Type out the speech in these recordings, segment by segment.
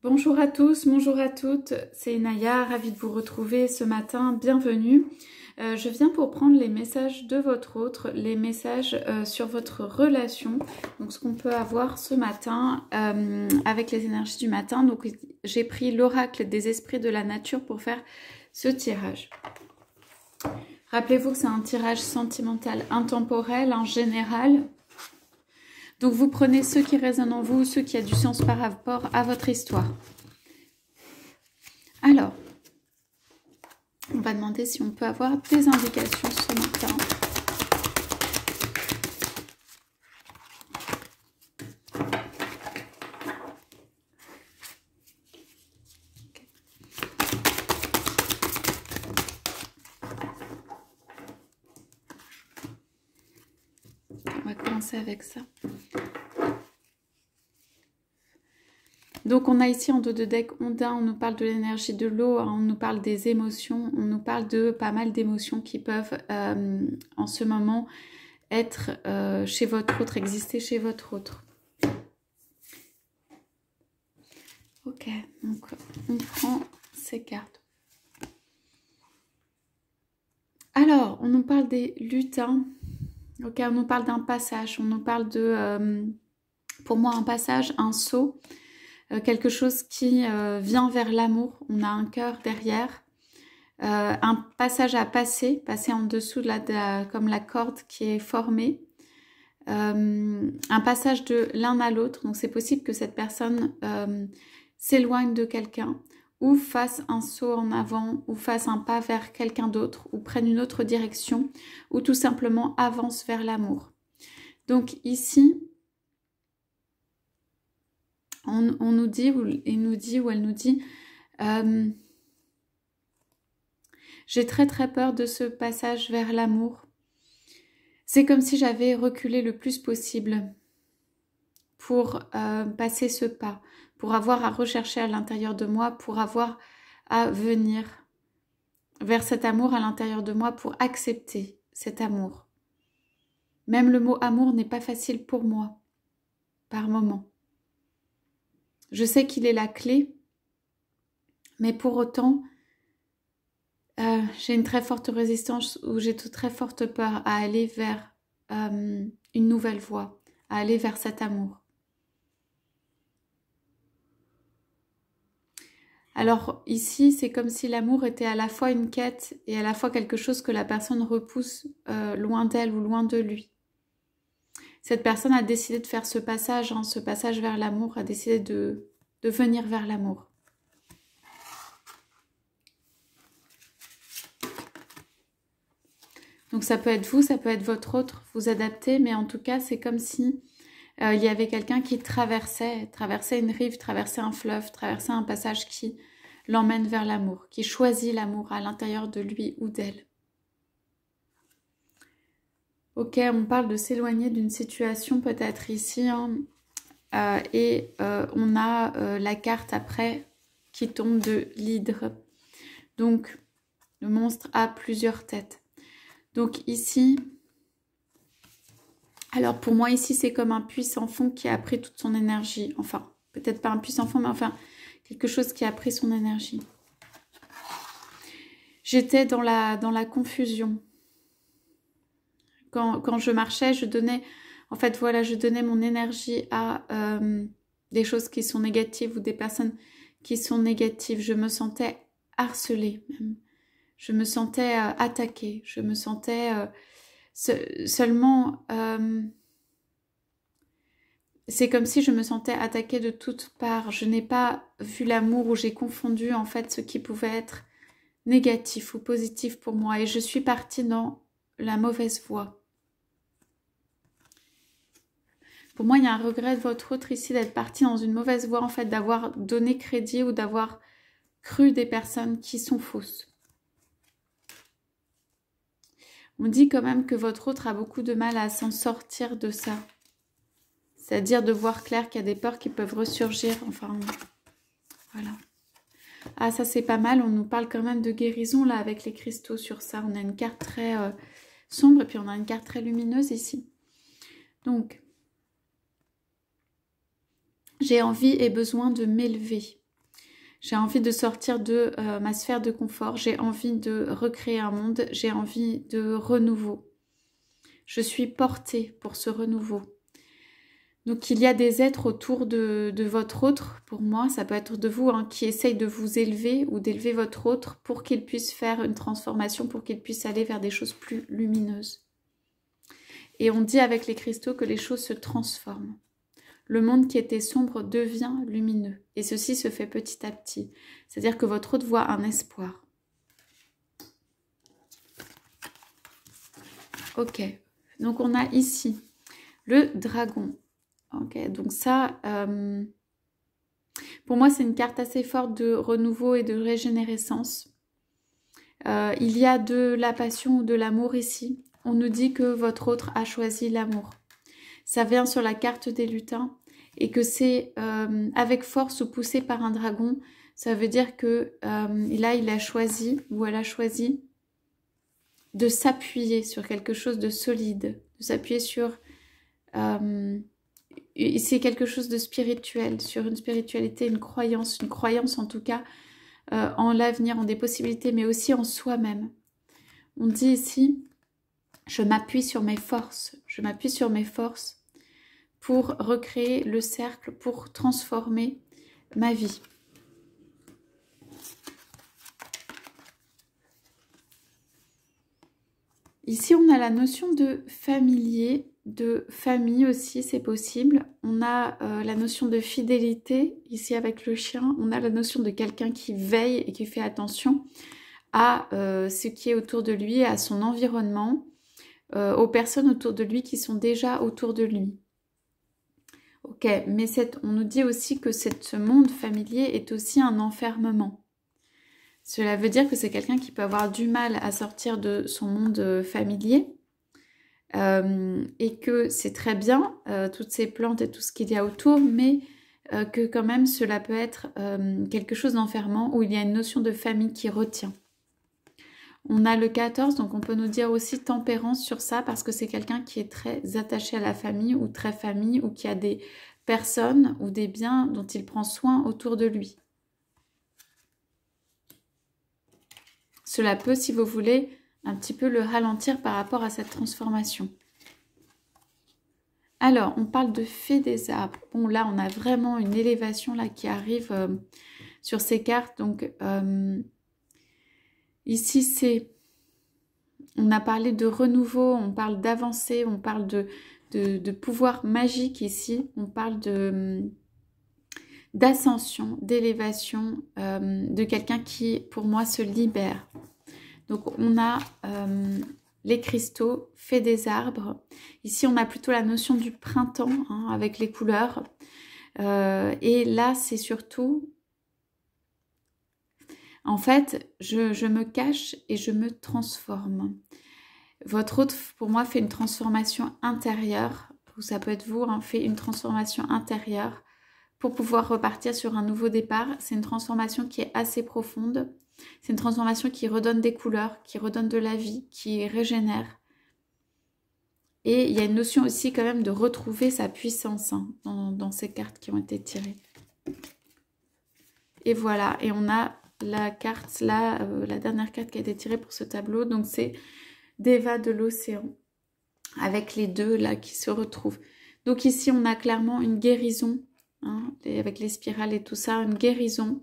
Bonjour à tous, bonjour à toutes, c'est Naya, ravie de vous retrouver ce matin, bienvenue. Je viens pour prendre les messages de votre autre, les messages sur votre relation, donc ce qu'on peut avoir ce matin avec les énergies du matin. Donc j'ai pris l'oracle des esprits de la nature pour faire ce tirage. Rappelez-vous que c'est un tirage sentimental intemporel, en général. Donc vous prenez ceux qui résonnent en vous, ceux qui ont du sens par rapport à votre histoire. Alors, on va demander si on peut avoir des indications ce matin. On va commencer avec ça. Donc on a ici en dos de deck Ondin, on nous parle de l'énergie de l'eau, on nous parle des émotions, on nous parle de pas mal d'émotions qui peuvent en ce moment être chez votre autre, exister chez votre autre. Ok, donc on prend ces cartes. Alors, on nous parle des lutins. Ok, on nous parle d'un passage, on nous parle de, pour moi, un passage, un saut. Quelque chose qui vient vers l'amour, on a un cœur derrière, un passage à passer en dessous de comme la corde qui est formée, un passage de l'un à l'autre, donc c'est possible que cette personne s'éloigne de quelqu'un, ou fasse un saut en avant, ou fasse un pas vers quelqu'un d'autre, ou prenne une autre direction, ou tout simplement avance vers l'amour. Donc ici, on nous dit, ou il nous dit, ou elle nous dit, j'ai très peur de ce passage vers l'amour. C'est comme si j'avais reculé le plus possible pour passer ce pas, pour avoir à rechercher à l'intérieur de moi, pour avoir à venir vers cet amour à l'intérieur de moi, pour accepter cet amour. Même le mot amour n'est pas facile pour moi, par moment. Je sais qu'il est la clé, mais pour autant, j'ai une très forte résistance ou j'ai une très forte peur à aller vers une nouvelle voie, à aller vers cet amour. Alors ici, c'est comme si l'amour était à la fois une quête et à la fois quelque chose que la personne repousse loin d'elle ou loin de lui. Cette personne a décidé de faire ce passage vers l'amour, a décidé de venir vers l'amour. Donc ça peut être vous, ça peut être votre autre, vous adaptez, mais en tout cas, c'est comme si il y avait quelqu'un qui traversait une rive, traversait un fleuve, traversait un passage qui l'emmène vers l'amour, qui choisit l'amour à l'intérieur de lui ou d'elle. Ok, on parle de s'éloigner d'une situation peut-être ici, hein, et on a la carte après qui tombe de l'hydre. Donc, le monstre a plusieurs têtes. Donc ici, alors pour moi ici c'est comme un puissant fond qui a pris toute son énergie. Enfin, peut-être pas un puissant fond, mais enfin quelque chose qui a pris son énergie. J'étais dans la confusion. Quand je marchais, je donnais, en fait voilà, je donnais mon énergie à des choses qui sont négatives ou des personnes qui sont négatives. Je me sentais harcelée même. Je me sentais attaquée. Je me sentais seulement... c'est comme si je me sentais attaquée de toutes parts. Je n'ai pas vu l'amour, ou j'ai confondu en fait ce qui pouvait être négatif ou positif pour moi. Et je suis partie dans la mauvaise voie. Pour moi, il y a un regret de votre autre ici d'être parti dans une mauvaise voie, en fait, d'avoir donné crédit ou d'avoir cru des personnes qui sont fausses. On dit quand même que votre autre a beaucoup de mal à s'en sortir de ça. C'est-à-dire de voir clair qu'il y a des peurs qui peuvent ressurgir. Enfin, voilà. Ah, ça c'est pas mal. On nous parle quand même de guérison là avec les cristaux sur ça. On a une carte très sombre et puis on a une carte très lumineuse ici. Donc, j'ai envie et besoin de m'élever. J'ai envie de sortir de ma sphère de confort. J'ai envie de recréer un monde. J'ai envie de renouveau. Je suis portée pour ce renouveau. Donc il y a des êtres autour de votre autre, pour moi, ça peut être de vous, hein, qui essayent de vous élever ou d'élever votre autre pour qu'il puisse faire une transformation, pour qu'il puisse aller vers des choses plus lumineuses. Et on dit avec les cristaux que les choses se transforment. Le monde qui était sombre devient lumineux. Et ceci se fait petit à petit. C'est-à-dire que votre autre voit un espoir. Ok. Donc on a ici le dragon. Ok, donc ça, pour moi, c'est une carte assez forte de renouveau et de régénérescence. Il y a de la passion ou de l'amour ici. On nous dit que votre autre a choisi l'amour. Ça vient sur la carte des lutins et que c'est avec force ou poussé par un dragon. Ça veut dire que là, il a choisi ou elle a choisi de s'appuyer sur quelque chose de solide, de s'appuyer sur... c'est quelque chose de spirituel, sur une spiritualité, une croyance en tout cas, en l'avenir, en des possibilités, mais aussi en soi-même. On dit ici, je m'appuie sur mes forces, pour recréer le cercle, pour transformer ma vie. Ici, on a la notion de familier, de famille aussi, c'est possible. On a la notion de fidélité, ici avec le chien. On a la notion de quelqu'un qui veille et qui fait attention à ce qui est autour de lui, à son environnement, aux personnes autour de lui qui sont déjà autour de lui. Ok, mais on nous dit aussi que ce monde familier est aussi un enfermement. Cela veut dire que c'est quelqu'un qui peut avoir du mal à sortir de son monde familier et que c'est très bien, toutes ces plantes et tout ce qu'il y a autour, mais que quand même cela peut être quelque chose d'enfermant où il y a une notion de famille qui retient. On a le 14, donc on peut nous dire aussi tempérance sur ça parce que c'est quelqu'un qui est très attaché à la famille ou très famille ou qui a des personnes ou des biens dont il prend soin autour de lui. Cela peut, si vous voulez, un petit peu le ralentir par rapport à cette transformation. Alors, on parle de fée des arbres. Bon, là, on a vraiment une élévation là qui arrive sur ces cartes. Donc, ici, on a parlé de renouveau, on parle d'avancée, on parle de pouvoir magique ici. On parle d'ascension, d'élévation, de quelqu'un qui, pour moi, se libère. Donc, on a les cristaux, fée des arbres. Ici, on a plutôt la notion du printemps, hein, avec les couleurs. Et là, c'est surtout... En fait, je me cache et je me transforme. Votre autre, pour moi, fait une transformation intérieure, ou ça peut être vous, hein, fait une transformation intérieure pour pouvoir repartir sur un nouveau départ. C'est une transformation qui est assez profonde. C'est une transformation qui redonne des couleurs, qui redonne de la vie, qui régénère. Et il y a une notion aussi quand même de retrouver sa puissance, hein, dans ces cartes qui ont été tirées. Et voilà, et on a la carte là, la dernière carte qui a été tirée pour ce tableau. Donc c'est Déva de l'océan, avec les deux là qui se retrouvent. Donc ici on a clairement une guérison, hein, avec les spirales et tout ça, une guérison.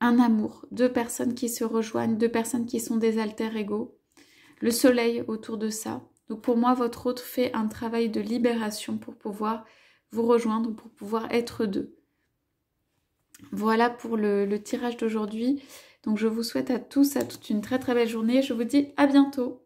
Un amour, deux personnes qui se rejoignent, deux personnes qui sont des alter-ego, le soleil autour de ça. Donc pour moi, votre autre fait un travail de libération pour pouvoir vous rejoindre, pour pouvoir être deux. Voilà pour le tirage d'aujourd'hui. Donc je vous souhaite à tous, à toute une très très belle journée. Je vous dis à bientôt.